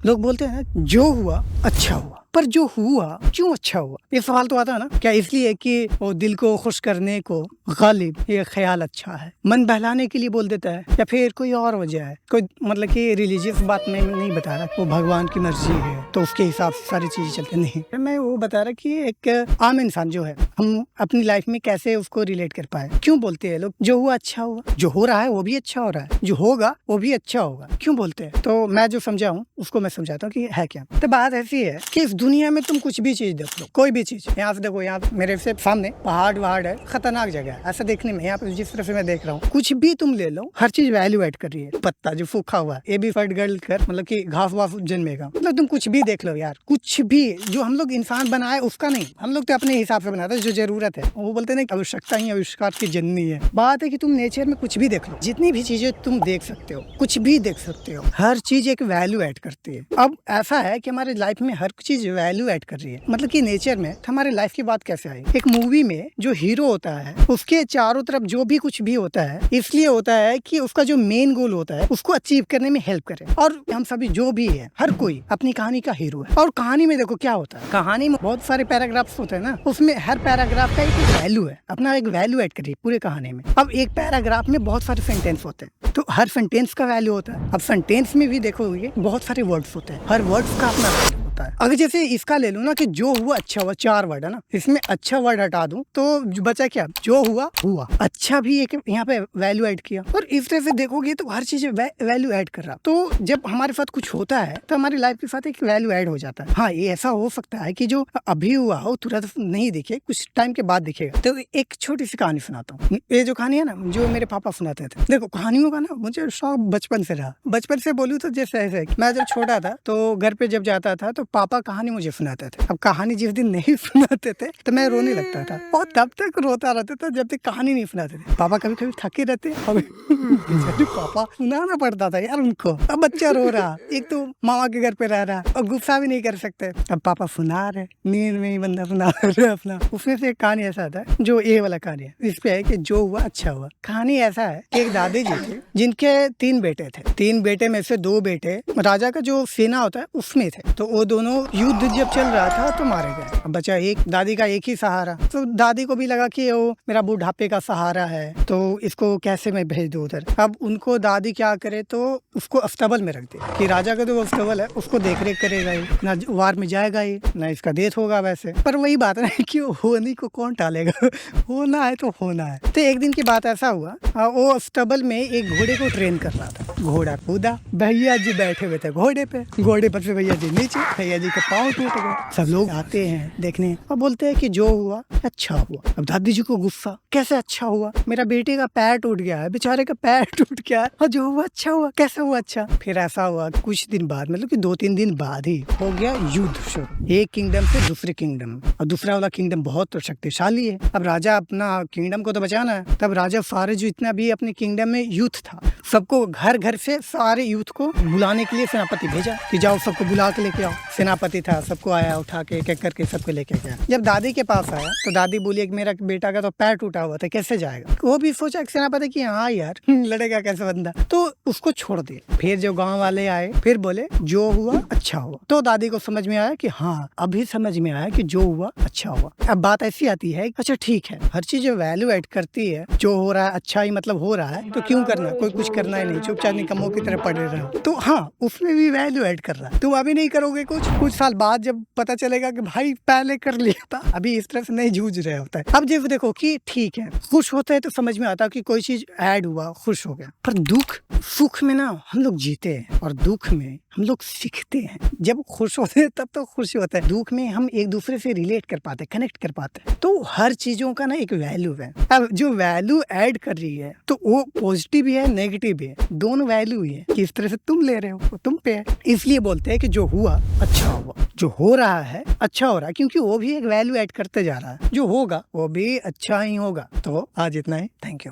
लोग बोलते हैं ना, जो हुआ अच्छा हुआ, पर जो हुआ क्यों अच्छा हुआ? ये सवाल तो आता है ना, क्या इसलिए कि वो दिल को खुश करने को गालिब ये ख्याल अच्छा है, मन बहलाने के लिए बोल देता है, या फिर कोई और वजह है? कोई मतलब कि रिलीजियस बात में नहीं बता रहा, वो भगवान की मर्जी है तो उसके हिसाब से सारी चीजें चलती नहीं। मैं वो बता रहा कि एक आम इंसान जो है, हम अपनी लाइफ में कैसे उसको रिलेट कर पाए। क्यों बोलते हैं लोग जो हुआ अच्छा हुआ? जो हो रहा है वो भी अच्छा हो रहा है, जो होगा वो भी अच्छा होगा। क्यों बोलते हैं? तो मैं जो समझा हूँ उसको मैं समझाता हूँ कि है क्या। तो बात ऐसी है कि इस दुनिया में तुम कुछ भी चीज देख लो, कोई भी चीज। यहाँ से देखो, यहाँ मेरे से सामने पहाड़ वहाड़ है, खतरनाक जगह है ऐसा देखने में। यहाँ पे जिस तरह से मैं देख रहा हूँ, कुछ भी तुम ले लो, हर चीज वैल्यू ऐड कर रही है। पत्ता जो सूखा हुआ है, ये भी फट गल कर मतलब कि घास वास जन्मेगा। मतलब तुम कुछ भी देख लो यार, कुछ भी जो हम लोग इंसान बनाए उसका नहीं, हम लोग तो अपने हिसाब से बनाते हैं जो जरूरत है। वो बोलते हैं आवश्यकता ही आविष्कार की जननी है। बात है कि तुम नेचर में कुछ भी देख लो, जितनी भी चीजें तुम देख सकते हो, कुछ भी देख सकते हो, हर चीज एक वैल्यू ऐड करती है। अब ऐसा है कि हमारे लाइफ में हर चीज वैल्यू ऐड कर रही है। मतलब कि नेचर में हमारे लाइफ की बात कैसे आई? एक मूवी में जो हीरो होता है उसके चारों तरफ जो भी कुछ भी होता है, इसलिए होता है कि उसका जो मेन गोल होता है उसको अचीव करने में हेल्प करे। और हम सभी जो भी है, हर कोई अपनी कहानी का हीरो है। और कहानी में देखो क्या होता है, कहानी में बहुत सारे पैराग्राफ्स होते हैं ना, उसमें हर पैराग्राफ का एक वैल्यू है, अपना एक वैल्यू ऐड करिए पूरे कहानी में। अब एक पैराग्राफ में बहुत सारे सेंटेंस होते हैं, तो हर सेंटेंस का वैल्यू होता है। अब सेंटेंस में भी देखोगे बहुत सारे वर्ड्स होते हैं, हर वर्ड्स का अपना वैल्यू होता है। अगर जैसे इसका ले लो ना कि जो हुआ अच्छा हुआ, 4 वर्ड है ना, इसमें अच्छा वर्ड हटा दूं तो बचा क्या? जो हुआ हुआ। अच्छा भी एक यहाँ पे वैल्यू ऐड किया। और इस तरह से देखोगे तो हर चीज वैल्यू ऐड कर रहा। तो जब हमारे साथ कुछ होता है तो हमारी लाइफ के साथ एक वैल्यू ऐड हो जाता है। हाँ, ये ऐसा हो सकता है कि जो अभी हुआ हो तुरंत नहीं दिखे, कुछ टाइम के बाद दिखेगा। तो एक छोटी सी कहानी सुनाता हूँ। ये जो कहानी है ना, जो मेरे पापा सुनाते थे। देखो, कहानियों का ना मुझे शौक बचपन से रहा। बचपन से बोलूँ तो जैसे ऐसे मैं जब छोटा था तो घर पे जब जाता था तो पापा कहानी मुझे सुनाते थे। अब कहानी जिस दिन नहीं सुनाते थे तो मैं रोने लगता था, और तब तक रोता रहता था जब तक कहानी नहीं सुनाते थे। पापा कभी कभी थके रहते, पापा सुनाना पड़ता था यार उनको। अब बच्चा रो रहा, एक तो मामा के घर पे रह रहा और गुस्सा भी नहीं कर सकते। अब पापा सुना रहे, नींद में ही बंदा सुना रहे अपना। उसमें से एक कहानी ऐसा था, जो ये वाला कहानी है, इस पे है कि जो हुआ अच्छा हुआ। कहानी ऐसा है कि एक दादी जी थे जिनके 3 बेटे थे। 3 बेटे में से 2 बेटे राजा का जो सेना होता है उसमें थे। तो वो दोनों युद्ध जब चल रहा था तो मारे गए। अब बचा एक, दादी का एक ही सहारा। तो दादी को भी लगा कि वो मेरा बुढ़ापे का सहारा है, तो इसको कैसे मैं भेज दूं उधर। अब उनको दादी क्या करे, तो उसको अस्तबल में रख दे कि राजा का जो अस्तबल है उसको देख रेख करेगा ही ना, वार में जाएगा ही ना, इसका डेथ होगा वैसे। पर वही बात है कि होने को कौन टालेगा, होना है तो होना है। तो एक दिन की बात ऐसा हुआ, वो अस्तबल में एक घोड़े को ट्रेन कर रहा था। घोड़ा कूदा, भैया जी बैठे हुए थे घोड़े पे, घोड़े पर से भैया जी नीचे, भैया जी के पाँव टूट गए। सब लोग आते हैं देखने और बोलते हैं कि जो हुआ अच्छा हुआ। अब दादी जी को गुस्सा, कैसे अच्छा हुआ? मेरा बेटे का पैर टूट गया है, बेचारे का पैर टूट गया है, और जो हुआ अच्छा हुआ, कैसे हुआ अच्छा? फिर ऐसा हुआ कुछ दिन बाद, मतलब कि 2-3 दिन बाद ही हो गया युद्ध शुरू, एक किंगडम से दूसरे किंगडम। और दूसरा वाला किंगडम बहुत शक्तिशाली है। अब राजा अपना किंगडम को तो बचाना है। तब राजा सारे जो इतना भी अपने किंगडम में यूथ था, सबको घर घर से सारे यूथ को बुलाने के लिए सेनापति भेजा कि जाओ सबको बुला के लेके आओ। सेनापति था, सबको आया, उठा के एक एक करके सबको लेके गया। जब दादी के पास आया तो दादी बोली कि मेरा बेटा का तो पैर टूटा हुआ था, कैसे जाएगा? वो भी सोचा सेनापति कि हाँ यार लड़ेगा कैसे बंदा, तो उसको छोड़ दिया। फिर जो गाँव वाले आए फिर बोले जो हुआ अच्छा हुआ। तो दादी को समझ में आया कि हाँ, अभी समझ में आया कि जो हुआ अच्छा हुआ। अब बात ऐसी आती है, अच्छा ठीक है, हर चीज वैल्यू ऐड करती है। जो हो रहा है अच्छा ही मतलब हो रहा है, तो क्यों करना? कोई कुछ करना ही नहीं, चुपचाप निकम्मों की तरह पड़े रहो। तो हाँ, उसमें भी वैल्यू ऐड कर रहा है। तुम अभी नहीं करोगे कुछ साल बाद जब पता चलेगा कि भाई पहले कर लिया था, अभी इस तरह से नहीं जूझ रहे होता है। अब जब देखो कि ठीक है, खुश होते हैं तो समझ में आता है कि कोई चीज ऐड हुआ, खुश हो गया। पर दुख सुख में ना हम लोग जीते हैं, और दुख में हम लोग सीखते हैं। जब खुश होते हैं तब तो खुश होता है, दुख में हम एक दूसरे से रिलेट कर पाते, कनेक्ट कर पाते हैं। तो हर चीजों का ना एक वैल्यू है। अब जो वैल्यू ऐड कर रही है तो वो पॉजिटिव भी है, नेगेटिव भी है, दोनों वैल्यू ही है। किस तरह से तुम ले रहे हो वो तुम पे है। इसलिए बोलते हैं कि जो हुआ अच्छा हुआ, जो हो रहा है अच्छा हो रहा है, क्योंकि वो भी एक वैल्यू ऐड करते जा रहा है। जो होगा वो भी अच्छा ही होगा। तो आज इतना ही, थैंक यू।